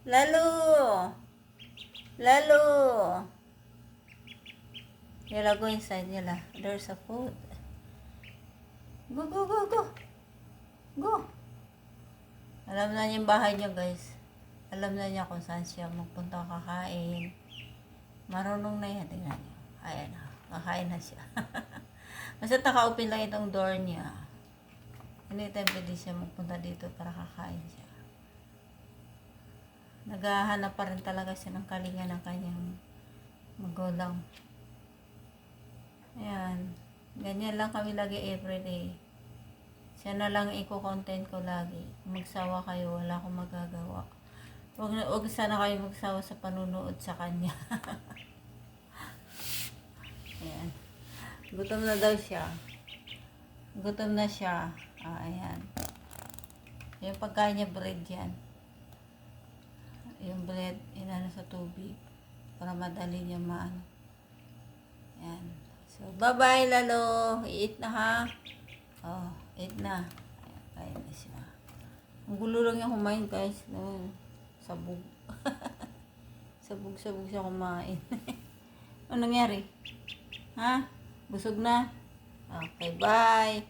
Lalo! Lalo! Yala, go inside, yala. There's a food. Go, go, go, go! Go! Alam na niya yung bahay niya, guys. Alam na niya kung saan siya magpunta kakain. Marunong na yan. Tingnan niyo. Ayan na. Kakain na siya. Basta naka-open lang itong door niya. Anytime pwede siya magpunta dito para kakain siya. Naghahanap pa rin talaga siya ng kalinga ng kanyang magulang. Ayan. Ganyan lang kami lagi everyday. Siya na lang i-content ko lagi. Magsawa kayo, wala akong magagawa. Huwag sana kayo magsawa sa panunood sa kanya. Ayan. Gutom na daw siya. Gutom na siya. Ayan. Yung pagkain niya, bread yan. Yung bread, inano sa tubig. Para madali niya maano. Ayan. So, bye-bye, Lalo. Eat na, ha? Oh, eat na. Ayan, kain na siya. Ang gulo lang yung kumain, guys. No, sabog. Sabog-sabog siya kumain. Ano nangyari? Ha? Busog na? Okay, bye.